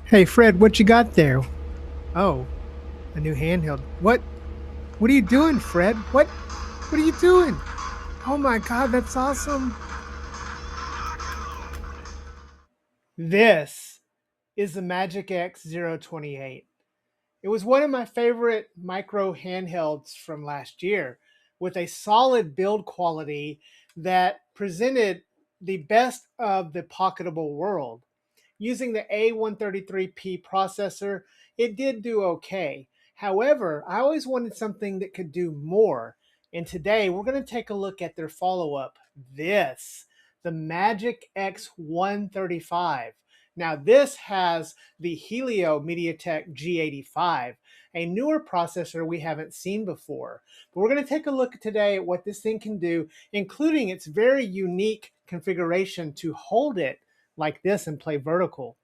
Hey Fred, what you got there? Oh, a new handheld. What are you doing, Fred? What are you doing? Oh my god, that's awesome. This is the MagicX 028. It was one of my favorite micro handhelds from last year with a solid build quality that presented the best of the pocketable world. Using the A133P processor, it did do okay. However, I always wanted something that could do more. And today we're going to take a look at their follow up, the MagicX 135. Now, this has the Helio MediaTek G85, a newer processor we haven't seen before. But we're going to take a look today at what this thing can do, including its very unique configuration to hold it like this and play vertical.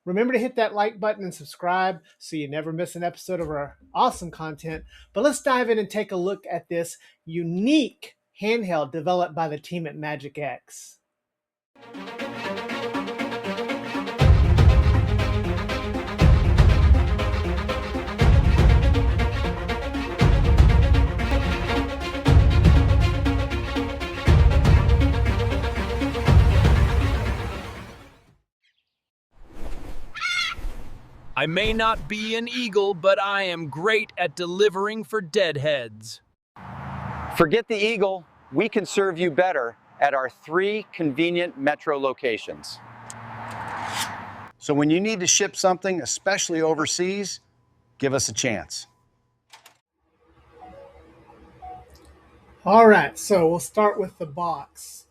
Remember to hit that like button and subscribe so you never miss an episode of our awesome content. But let's dive in and take a look at this unique handheld developed by the team at MagicX. I may not be an eagle, but I am great at delivering for deadheads. Forget the eagle, we can serve you better at our 3 convenient metro locations. So when you need to ship something, especially overseas, give us a chance. All right, so we'll start with the box.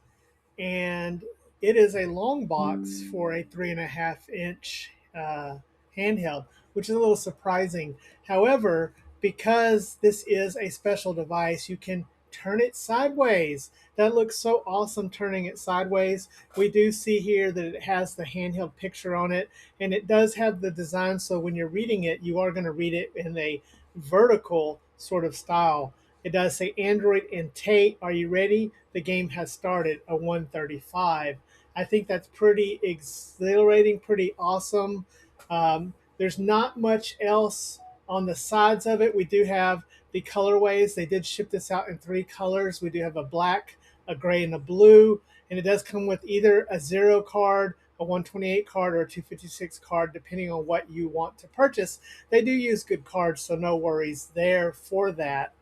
And it is a long box for a 3.5-inch handheld, which is a little surprising. However, because this is a special device, you can turn it sideways. That looks so awesome turning it sideways. We do see here that it has the handheld picture on it, and it does have the design so when you're reading it, you are going to read it in a vertical sort of style. It does say Android and Tate, are you ready? The game has started, a 135. I think that's pretty exhilarating, pretty awesome. There's not much else on the sides of it. We do have the colorways. They did ship this out in 3 colors. We do have a black, a gray, and a blue. And it does come with either a 0 card, a 128 card, or a 256 card, depending on what you want to purchase. They do use good cards, so no worries there for that.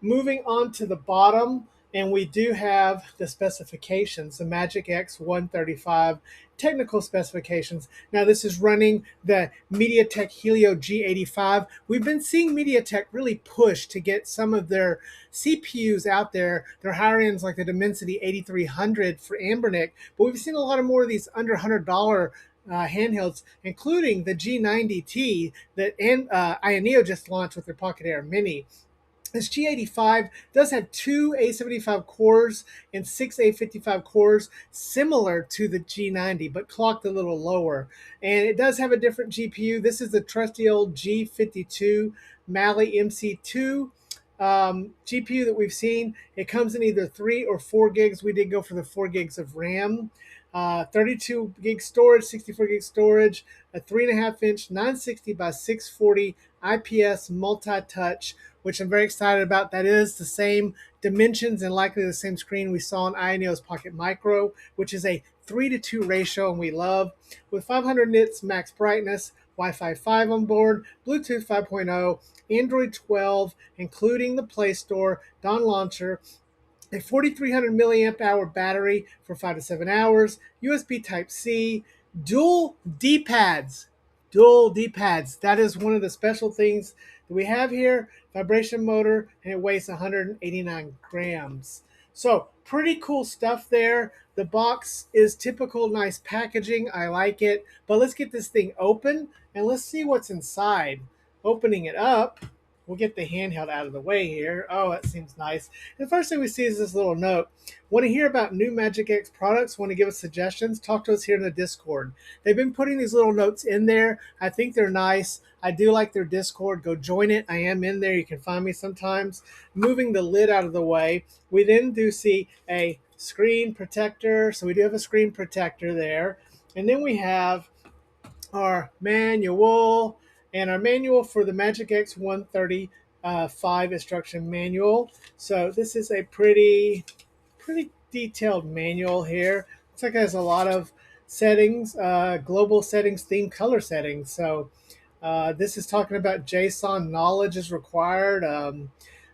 Moving on to the bottom, and we do have the specifications, the MagicX 135 technical specifications. Now this is running the MediaTek Helio G85. We've been seeing MediaTek really push to get some of their CPUs out there. Their higher ends like the Dimensity 8300 for EMBINYC, but we've seen a lot of more of these under $100 handhelds, including the G90T that Ioneo just launched with their Pocket Air Mini. This G85 does have 2 A75 cores and 6 A55 cores, similar to the G90, but clocked a little lower. And it does have a different GPU. This is the trusty old G52 Mali MC2 GPU that we've seen. It comes in either 3 or 4 gigs. We did go for the 4 gigs of RAM. 32 gig storage, 64 gig storage, a 3.5-inch 960 by 640 IPS multi-touch, which I'm very excited about. That is the same dimensions and likely the same screen we saw in Ioneo's Pocket Micro, which is a 3:2 ratio, and we love. With 500 nits max brightness, Wi-Fi 5 on board, Bluetooth 5.0, Android 12, including the Play Store, Dawn Launcher, a 4,300 milliamp hour battery for 5 to 7 hours, USB Type-C, dual D-pads. Dual D-pads. That is one of the special things that we have here. Vibration motor, and it weighs 189 grams. So pretty cool stuff there. The box is typical nice packaging. I like it. But let's get this thing open and let's see what's inside. Opening it up, we'll get the handheld out of the way here. Oh, that seems nice. And the first thing we see is this little note. Want to hear about new MagicX products? Want to give us suggestions? Talk to us here in the Discord. They've been putting these little notes in there. I think they're nice. I do like their Discord. Go join it. I am in there. You can find me sometimes. Moving the lid out of the way, we then do see a screen protector. So we do have a screen protector there. And then we have our manual, and our manual for the MagicX 135 instruction manual. So this is a pretty detailed manual here. Looks like it has a lot of settings, global settings, theme color settings. So this is talking about JSON knowledge is required.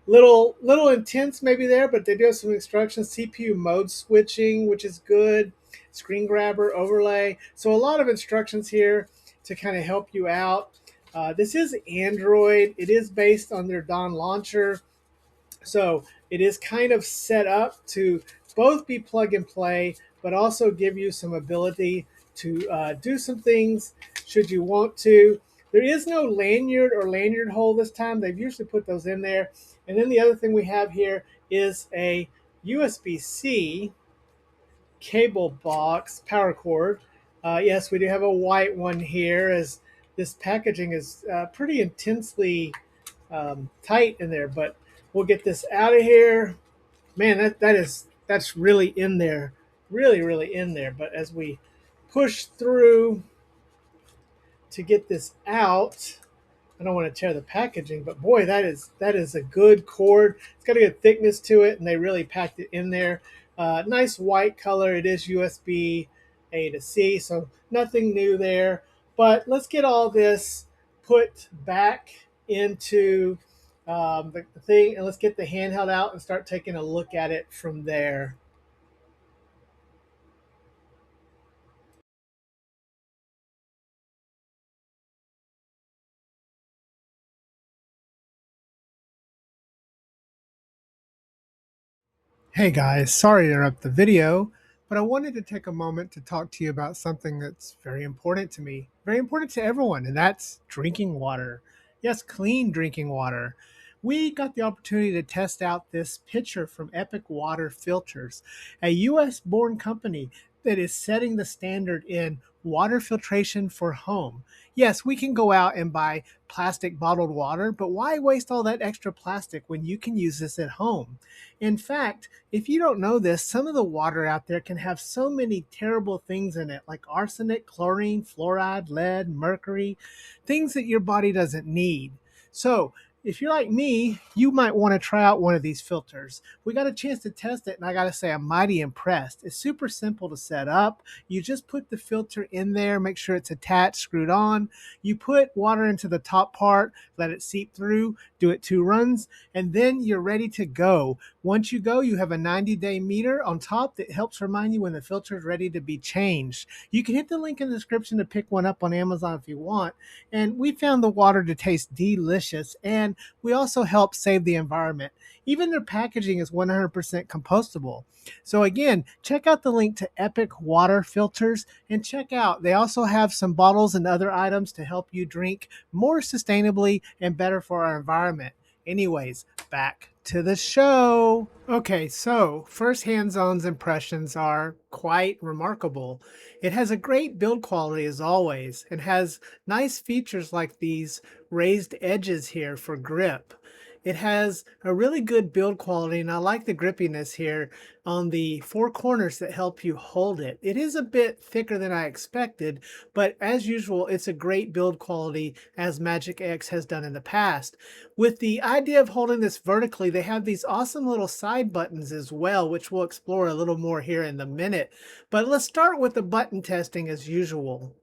Little intense maybe there, but they do have some instructions. CPU mode switching, which is good. Screen grabber overlay. So a lot of instructions here to kind of help you out. This is Android. It is based on their Dawn launcher. So it is kind of set up to both be plug and play, but also give you some ability to do some things should you want to. There is no lanyard or lanyard hole this time. They've usually put those in there. And then the other thing we have here is a USB-C cable box power cord. Yes, we do have a white one here, as this packaging is pretty intensely tight in there, but we'll get this out of here. Man, that's really in there, really in there. But as we push through to get this out, I don't want to tear the packaging, but boy, that is a good cord. It's got a good thickness to it, and they really packed it in there. Nice white color. It is USB A to C, so nothing new there. But let's get all this put back into the thing, and let's get the handheld out and start taking a look at it from there. Hey guys, sorry to interrupt the video, but I wanted to take a moment to talk to you about something that's very important to me, very important to everyone, and that's drinking water. Yes, clean drinking water. We got the opportunity to test out this pitcher from Epic Water Filters, a US born company that is setting the standard in water filtration for home. Yes, we can go out and buy plastic bottled water, but why waste all that extra plastic when you can use this at home? In fact, if you don't know this, some of the water out there can have so many terrible things in it, like arsenic, chlorine, fluoride, lead, mercury, things that your body doesn't need. So, if you're like me, you might want to try out one of these filters. We got a chance to test it, and I got to say, I'm mighty impressed. It's super simple to set up. You just put the filter in there, make sure it's attached, screwed on. You put water into the top part, let it seep through, do it 2 runs, and then you're ready to go. Once you go, you have a 90-day meter on top that helps remind you when the filter is ready to be changed. You can hit the link in the description to pick one up on Amazon if you want. And we found the water to taste delicious, and we also help save the environment. Even their packaging is 100% compostable. So again, check out the link to Epic Water Filters, and check out, they also have some bottles and other items to help you drink more sustainably and better for our environment. Anyways, back to the show. Okay, so first hands-on impressions are quite remarkable. It has a great build quality as always, and has nice features like these raised edges here for grip. It has a really good build quality, and I like the grippiness here on the 4 corners that help you hold it. It is a bit thicker than I expected, but as usual, it's a great build quality, as MagicX has done in the past. With the idea of holding this vertically, they have these awesome little side buttons as well, which we'll explore a little more here in a minute. But let's start with the button testing as usual.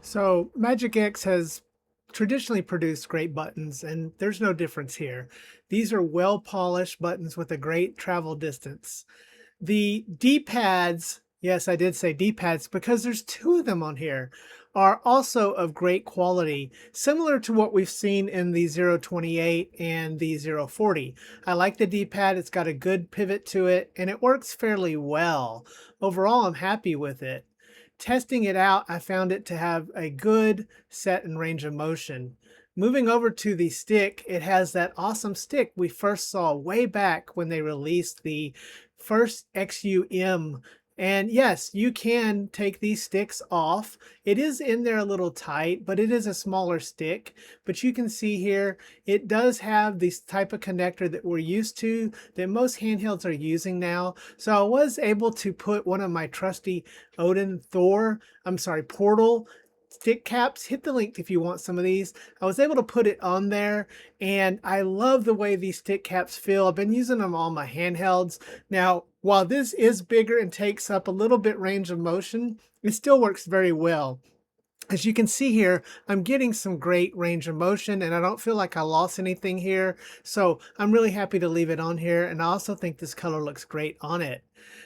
So MagicX has traditionally produced great buttons, and there's no difference here. These are well polished buttons with a great travel distance. The D-pads, yes, I did say D-pads because there's 2 of them on here, are also of great quality, similar to what we've seen in the 028 and the 040. I like the D-pad, it's got a good pivot to it, and it works fairly well. Overall, I'm happy with it. Testing it out, I found it to have a good set and range of motion. Moving over to the stick, it has that awesome stick we first saw way back when they released the first XUM And yes, you can take these sticks off. It is in there a little tight, but it is a smaller stick. But you can see here, it does have this type of connector that we're used to, that most handhelds are using now. So I was able to put one of my trusty Odin Portal stick caps. Hit the link if you want some of these. I was able to put it on there, and I love the way these stick caps feel. I've been using them on my handhelds. Now, while this is bigger and takes up a little bit range of motion, it still works very well. As you can see here, I'm getting some great range of motion, and I don't feel like I lost anything here. So I'm really happy to leave it on here, and I also think this color looks great on it.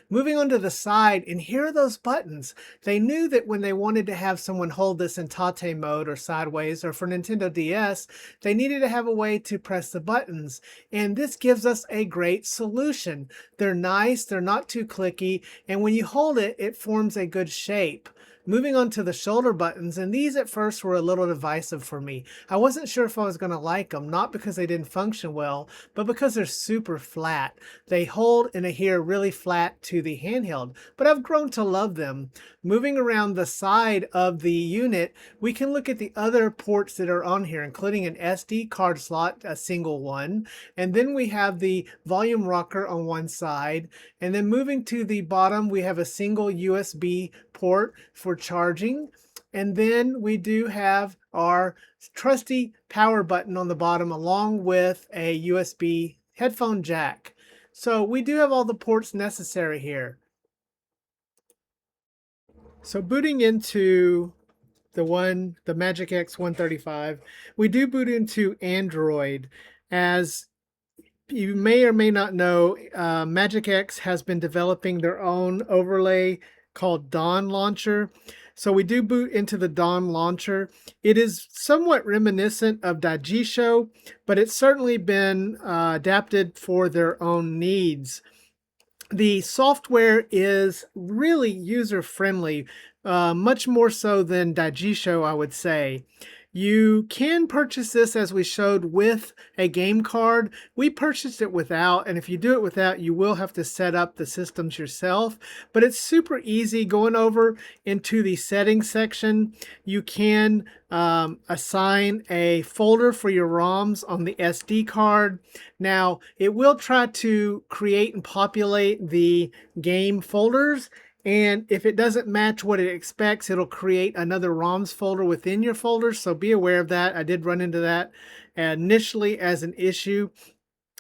Moving on to the side, and here are those buttons. They knew that when they wanted to have someone hold this in tate mode or sideways, or for Nintendo DS, they needed to have a way to press the buttons. And this gives us a great solution. They're nice, they're not too clicky, and when you hold it, it forms a good shape. Moving on to the shoulder buttons, and these at first were a little divisive for me. I wasn't sure if I was going to like them, not because they didn't function well, but because they're super flat. They hold and adhere really flat to the handheld, but I've grown to love them. Moving around the side of the unit, we can look at the other ports that are on here, including an SD card slot, a single one, and then we have the volume rocker on one side, and then moving to the bottom, we have a single USB port for charging, and then we do have our trusty power button on the bottom along with a USB headphone jack. So we do have all the ports necessary here. So booting into the MagicX 135, we do boot into Android. As you may or may not know, MagicX has been developing their own overlay called Dawn Launcher. So we do boot into the Dawn Launcher. It is somewhat reminiscent of Daijisho, but it's certainly been adapted for their own needs. The software is really user-friendly, much more so than Daijisho, I would say. You can purchase this, as we showed, with a game card. We purchased it without, and if you do it without, you will have to set up the systems yourself. But it's super easy. Going over into the settings section, you can assign a folder for your ROMs on the SD card. Now, it will try to create and populate the game folders, and if it doesn't match what it expects, it'll create another ROMs folder within your folders. So be aware of that. I did run into that initially as an issue.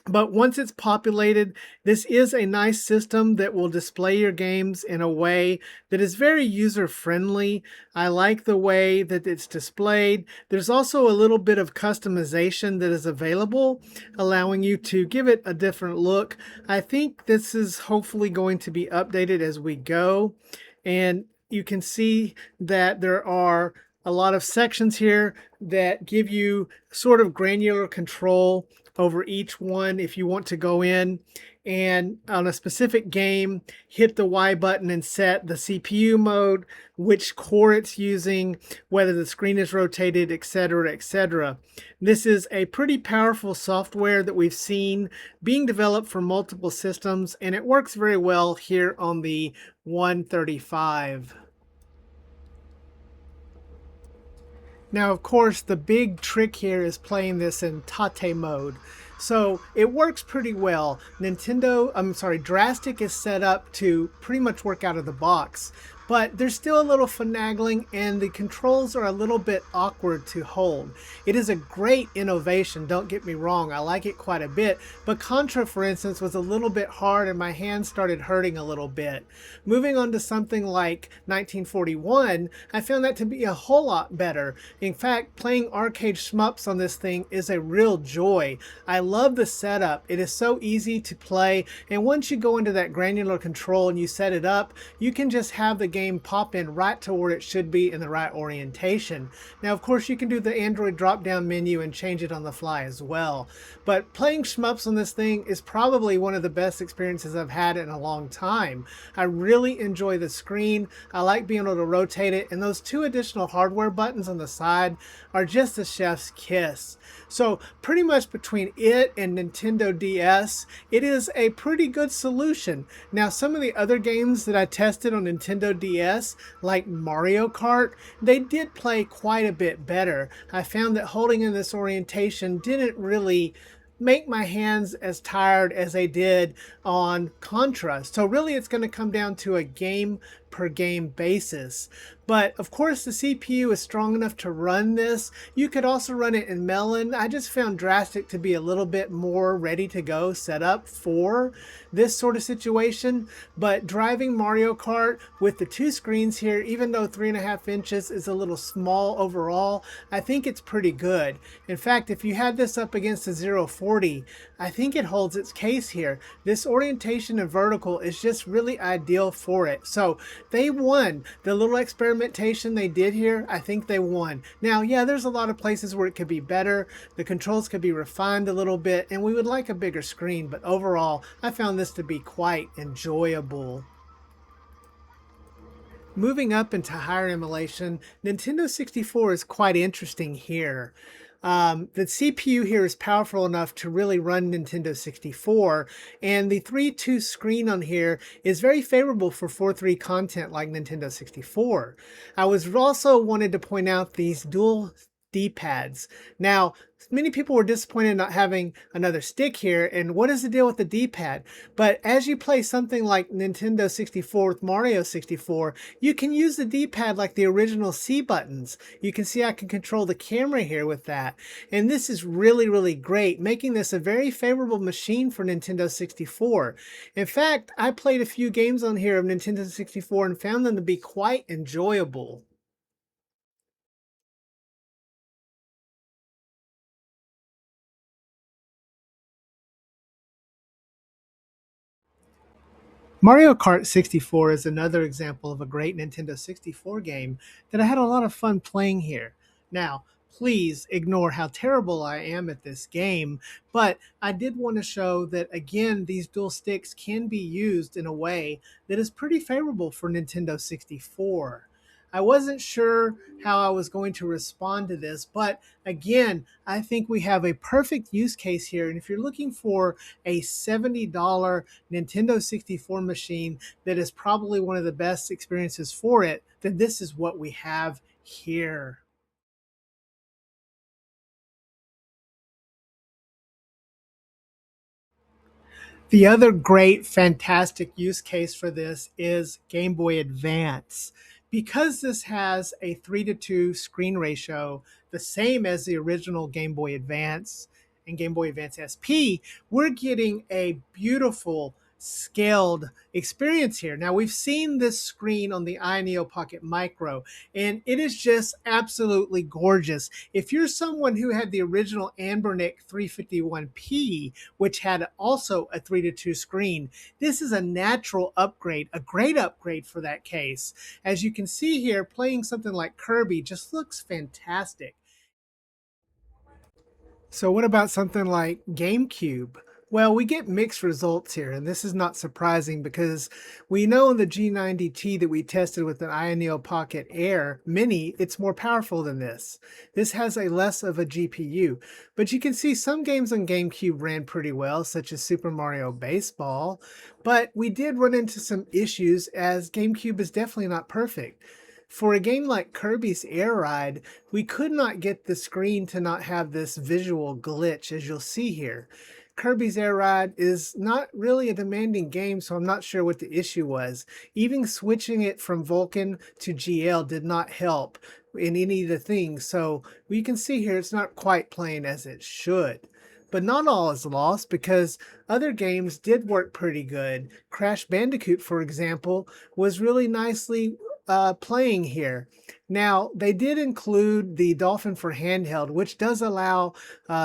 But once it's populated, this is a nice system that will display your games in a way that is very user-friendly. I like the way that it's displayed. There's also a little bit of customization that is available, allowing you to give it a different look. I think this is hopefully going to be updated as we go. And you can see that there are a lot of sections here that give you sort of granular control over each one. If you want to go in and on a specific game, hit the Y button and set the CPU mode, which core it's using, whether the screen is rotated, etc., etc. This is a pretty powerful software that we've seen being developed for multiple systems, and it works very well here on the 135. Now, of course, the big trick here is playing this in tate mode. So it works pretty well. Drastic is set up to pretty much work out of the box, but there's still a little finagling and the controls are a little bit awkward to hold. It is a great innovation, don't get me wrong, I like it quite a bit, but Contra, for instance, was a little bit hard and my hands started hurting a little bit. Moving on to something like 1941, I found that to be a whole lot better. In fact, playing arcade shmups on this thing is a real joy. I love the setup. It is so easy to play, and once you go into that granular control and you set it up, you can just have the game pop in right to where it should be in the right orientation. Now, of course, you can do the Android drop-down menu and change it on the fly as well. But playing Schmups on this thing is probably one of the best experiences I've had in a long time. I really enjoy the screen. I like being able to rotate it, and those two additional hardware buttons on the side are just a chef's kiss. So pretty much between it and Nintendo DS, it is a pretty good solution. Now, some of the other games that I tested on Nintendo DS, like Mario Kart, they did play quite a bit better. I found that holding in this orientation didn't really make my hands as tired as they did on Contra. So really it's going to come down to a game per game basis. But of course the CPU is strong enough to run this. You could also run it in Melon. I just found Drastic to be a little bit more ready to go set up for this sort of situation. But driving Mario Kart with the two screens here, even though 3.5 inches is a little small overall, I think it's pretty good. In fact, if you had this up against a 040, I think it holds its case here. This orientation and vertical is just really ideal for it. So they won. The little experimentation they did here, I think they won. Now, yeah, there's a lot of places where it could be better. The controls could be refined a little bit, and we would like a bigger screen, but overall, I found this to be quite enjoyable. Moving up into higher emulation, Nintendo 64 is quite interesting here. The CPU here is powerful enough to really run Nintendo 64, and the 3.2 screen on here is very favorable for 4.3 content like Nintendo 64. I was also wanted to point out these dual D-pads. Now, many people were disappointed not having another stick here, and what is the deal with the D-pad? But as you play something like Nintendo 64 with Mario 64, you can use the D-pad like the original C buttons. You can see I can control the camera here with that. And this is really, really great, making this a very favorable machine for Nintendo 64. In fact, I played a few games on here of Nintendo 64 and found them to be quite enjoyable. Mario Kart 64 is another example of a great Nintendo 64 game that I had a lot of fun playing here. Now, please ignore how terrible I am at this game, but I did want to show that, again, these dual sticks can be used in a way that is pretty favorable for Nintendo 64. I wasn't sure how I was going to respond to this, but again, I think we have a perfect use case here. And if you're looking for a $70 Nintendo 64 machine that is probably one of the best experiences for it, then this is what we have here. The other great, fantastic use case for this is Game Boy Advance. Because this has a 3:2 screen ratio, the same as the original Game Boy Advance and Game Boy Advance SP, we're getting a beautiful scaled experience here. Now, we've seen this screen on the iNeo Pocket Micro, and it is just absolutely gorgeous. If you're someone who had the original AYRJGF 351P, which had also a 3:2 screen, this is a natural upgrade, a great upgrade for that case. As you can see here, playing something like Kirby just looks fantastic. So what about something like Gamecube? Well, we get mixed results here, and this is not surprising because we know in the G90T that we tested with an iNeo Pocket Air Mini, it's more powerful than this. This has a less of a GPU, but you can see some games on GameCube ran pretty well, such as Super Mario Baseball, but we did run into some issues as GameCube is definitely not perfect. For a game like Kirby's Air Ride, we could not get the screen to not have this visual glitch, as you'll see here. Kirby's Air Ride is not really a demanding game, so I'm not sure what the issue was. Even switching it from Vulcan to GL did not help in any of the things, so you can see here it's not quite playing as it should. But not all is lost because other games did work pretty good. Crash Bandicoot, for example, was really nicely playing here. Now, they did include the Dolphin for handheld, which does allow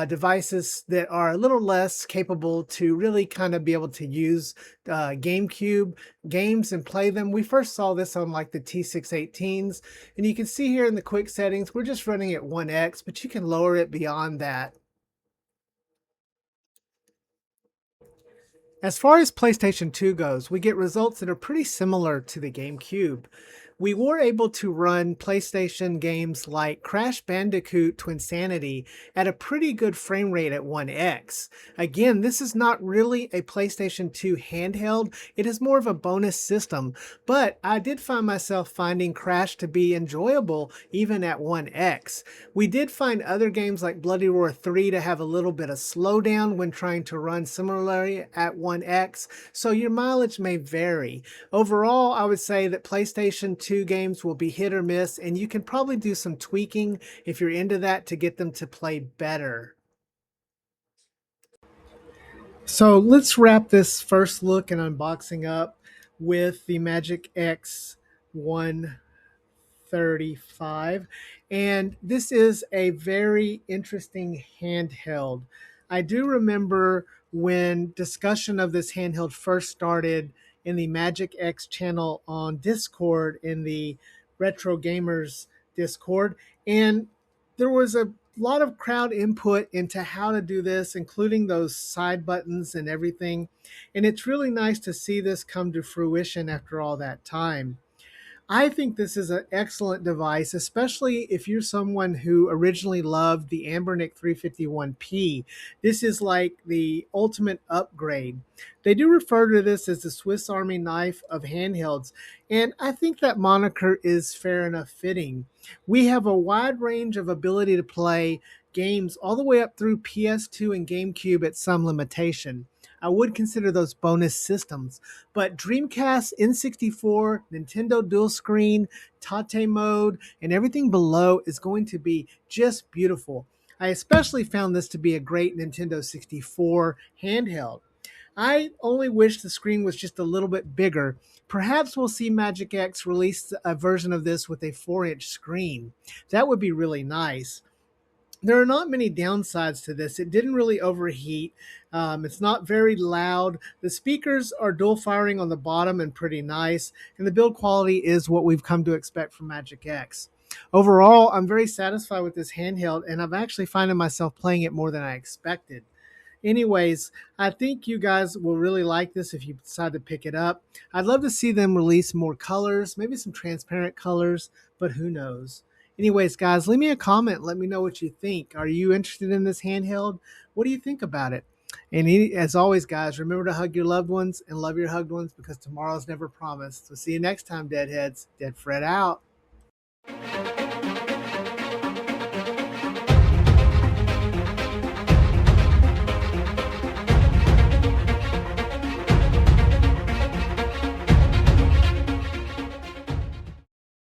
devices that are a little less capable to really kind of be able to use GameCube games and play them. We first saw this on like the T618s, and you can see here in the quick settings, we're just running at 1x, but you can lower it beyond that. As far as PlayStation 2 goes, we get results that are pretty similar to the GameCube. We were able to run PlayStation games like Crash Bandicoot Twinsanity at a pretty good frame rate at 1x. Again, this is not really a PlayStation 2 handheld, it is more of a bonus system, but I did find myself finding Crash to be enjoyable even at 1x. We did find other games like Bloody Roar 3 to have a little bit of slowdown when trying to run similarly at 1x, so your mileage may vary. Overall, I would say that PlayStation 2 games will be hit or miss, and you can probably do some tweaking if you're into that to get them to play better. So let's wrap this first look and unboxing up with the MagicX One 35, and this is a very interesting handheld. I do remember when discussion of this handheld first started in the MagicX channel on Discord, in the Retro Gamers Discord, and there was a lot of crowd input into how to do this, including those side buttons and everything, and it's really nice to see this come to fruition after all that time. I think this is an excellent device, especially if you're someone who originally loved the AYRJGF 351P. This is like the ultimate upgrade. They do refer to this as the Swiss Army knife of handhelds, and I think that moniker is fair enough fitting. We have a wide range of ability to play games all the way up through PS2 and GameCube at some limitation. I would consider those bonus systems, but Dreamcast, N64, Nintendo Dual Screen, Tate mode, and everything below is going to be just beautiful. I especially found this to be a great Nintendo 64 handheld. I only wish the screen was just a little bit bigger. Perhaps we'll see MagicX release a version of this with a 4-inch screen. That would be really nice. There are not many downsides to this. It didn't really overheat. It's not very loud. The speakers are dual firing on the bottom and pretty nice. And the build quality is what we've come to expect from MagicX. Overall, I'm very satisfied with this handheld, and I've actually finding myself playing it more than I expected. Anyways, I think you guys will really like this if you decide to pick it up. I'd love to see them release more colors, maybe some transparent colors, but who knows. Anyways, guys, leave me a comment. Let me know what you think. Are you interested in this handheld? What do you think about it? And as always, guys, remember to hug your loved ones and love your hugged ones, because tomorrow's never promised. So see you next time, Deadheads. Deadfred out.